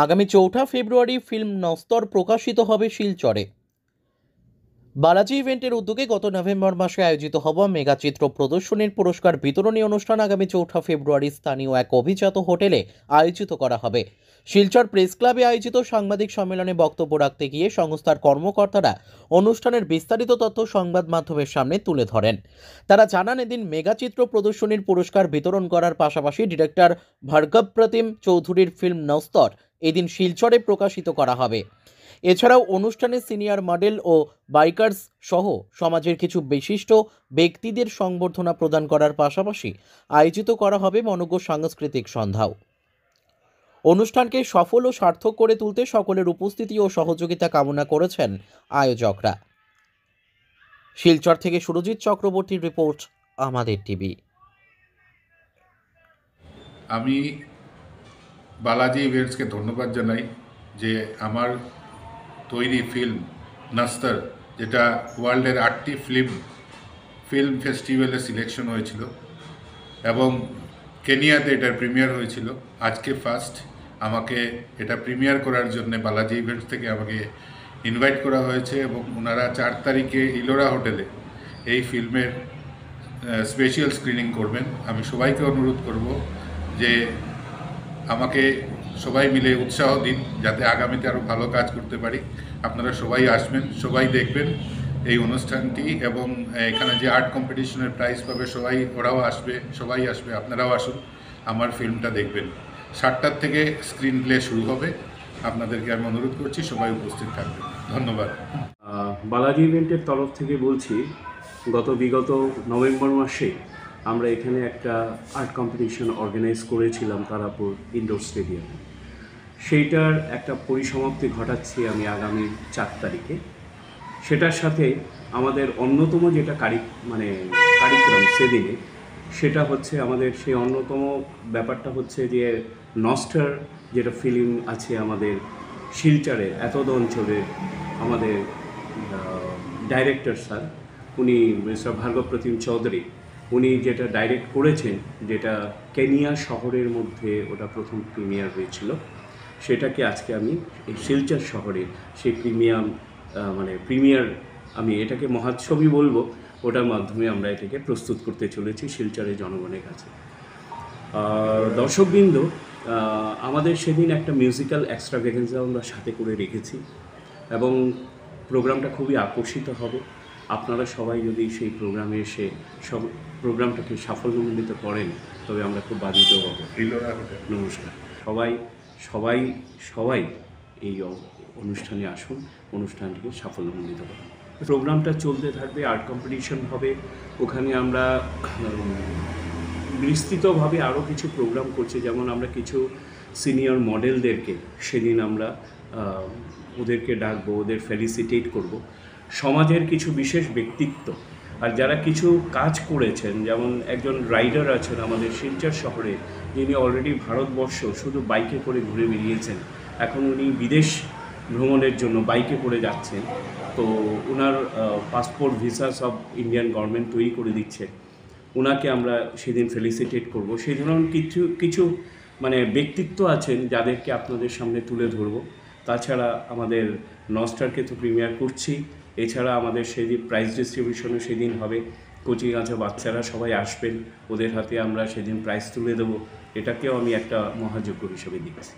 আগামী 4 ফেব্রুয়ারি ফিল্ম নস্তর প্রকাশিত হবে শিলচরে। বালাজি ইভেন্টের উদ্যোগে গত নভেম্বর মাসে আয়োজিত হওয়া মেগাচিত্র প্রদর্শনীর পুরস্কার বিতরণী অনুষ্ঠান আগামী 4 ফেব্রুয়ারি স্থানীয় এক অভিজাত হোটেলে আয়োজিত করা হবে। শিলচর প্রেস ক্লাবে আয়োজিত সাংবাদিক সম্মেলনে বক্তব্য রাখতে গিয়ে সংস্থার কর্মকর্তারা অনুষ্ঠানের বিস্তারিত তথ্য সংবাদ মাধ্যমের সামনে তুলে ধরেন। তারা জানান, এদিন মেগাচিত্র প্রদর্শনীর পুরস্কার বিতরণ করার পাশাপাশি ডিরেক্টর ভার্গব প্রতিম চৌধুরীর ফিল্ম নস্তর এদিন শিলচরে প্রকাশিত করা হবে। এছাড়াও অনুষ্ঠানে সিনিয়র মডেল ও বাইকার্স সহ সমাজের কিছু বিশিষ্ট ব্যক্তিদের সংবর্ধনা প্রদান করার পাশাপাশি আয়োজিত করা হবে মনোজ্ঞ সাংস্কৃতিক সন্ধ্যাও। অনুষ্ঠানকে সফল ও সার্থক করে তুলতে সকলের উপস্থিতি ও সহযোগিতা কামনা করেছেন আয়োজকরা। শিলচর থেকে সুরজিৎ চক্রবর্তীর রিপোর্ট, আমাদের টিভি। আমি বালাজি ইভেন্টসকে ধন্যবাদ জানাই যে আমার তৈরি ফিল্ম নস্তর, যেটা ওয়ার্ল্ডের 8টি ফিল্ম ফেস্টিভ্যালে সিলেকশন হয়েছিল এবং কেনিয়াতে এটার প্রিমিয়ার হয়েছিল। আজকে ফার্স্ট আমাকে এটা প্রিমিয়ার করার জন্য বালাজি ইভেন্টস থেকে আমাকে ইনভাইট করা হয়েছে এবং ওনারা 4 তারিখে ইলোরা হোটেলে এই ফিল্মের স্পেশাল স্ক্রিনিং করবেন। আমি সবাইকে অনুরোধ করব যে আমাকে সবাই মিলে উৎসাহ দিন যাতে আগামীতে আরও ভালো কাজ করতে পারি। আপনারা সবাই আসবেন, সবাই দেখবেন এই অনুষ্ঠানটি এবং এখানে যে আর্ট কম্পিটিশনের প্রাইজ পাবে ওরাও আসবে, সবাই আসবে, আপনারাও আসুন, আমার ফিল্মটা দেখবেন। 7টার থেকে স্ক্রিন প্লে শুরু হবে। আপনাদেরকে আমি অনুরোধ করছি সবাই উপস্থিত থাকবেন। ধন্যবাদ। বালাজি ইভেন্টের তরফ থেকে বলছি, বিগত নভেম্বর মাসে আমরা এখানে একটা আর্ট কম্পিটিশন অর্গানাইজ করেছিলাম তারাপুর ইনডোর স্টেডিয়ামে। সেইটার একটা পরিসমাপ্তি ঘটাচ্ছি আমি আগামী 4 তারিখে। সেটার সাথে আমাদের অন্যতম যেটা কারিক্রম সেদিনে, সেটা হচ্ছে আমাদের সেই অন্যতম ব্যাপারটা হচ্ছে যে নস্টার যেটা ফিল্ম আছে আমাদের শিলচরে এতদ অঞ্চলে, আমাদের ডাইরেক্টর স্যার উনি মিস্টার ভার্গব প্রতিম চৌধুরী উনি যেটা ডাইরেক্ট করেছেন, যেটা কেনিয়া শহরের মধ্যে ওটা প্রথম প্রিমিয়ার হয়েছিল, সেটাকে আজকে আমি এই শিলচর শহরে সেই প্রিমিয়ার আমি এটাকে মহোৎসবই বলবো, ওটার মাধ্যমে আমরা এটাকে প্রস্তুত করতে চলেছি শিলচরের জনগণের কাছে। দর্শকবৃন্দ, আমাদের সেদিন একটা মিউজিক্যাল এক্সট্রাভেগেন্সা আমরা সাথে করে রেখেছি এবং প্রোগ্রামটা খুবই আকর্ষিত হবে। আপনারা সবাই যদি সেই প্রোগ্রামে এসে প্রোগ্রামটাকে সাফল্যমণ্ডিত করেন তবে আমরা খুব বাধিত হব। নমস্কার। সবাই সবাই এই অনুষ্ঠানে আসুন, অনুষ্ঠানটিকে সাফল্যমণ্ডিত করুন। প্রোগ্রামটা চলতে থাকবে, আর্ট কম্পিটিশন হবে, ওখানে আমরা বিস্তৃতভাবে আরও কিছু প্রোগ্রাম করছি। যেমন আমরা কিছু সিনিয়র মডেলদেরকে সেদিন আমরা ওদেরকে ডাকবো, ওদের ফেলিসিটেট করব। সমাজের কিছু বিশেষ ব্যক্তিত্ব আর যারা কিছু কাজ করেছেন, যেমন একজন রাইডার আছেন আমাদের শিলচর শহরে, যিনি অলরেডি ভারতবর্ষ শুধু বাইকে করে ঘুরে বেরিয়েছেন, এখন উনি বিদেশ ভ্রমণের জন্য বাইকে করে যাচ্ছেন। তো ওনার পাসপোর্ট ভিসা সব ইন্ডিয়ান গভর্নমেন্ট তৈরি করে দিচ্ছে, ওনাকে আমরা সেদিন ফেলিসিটেট করব। সেই ধরনের কিছু ব্যক্তিত্ব আছেন যাদেরকে আপনাদের সামনে তুলে ধরব। তাছাড়া আমাদের নস্টারকে তো প্রিমিয়ার করছি, এছাড়া আমাদের সেদিন প্রাইজ ডিস্ট্রিবিউশনও সেদিন হবে। কচিকাঁচা বাচ্চারা সবাই আসবেন, ওদের হাতে আমরা সেদিন প্রাইজ তুলে দেবো। এটাকেও আমি একটা মহাযজ্ঞ হিসেবে দেখছি।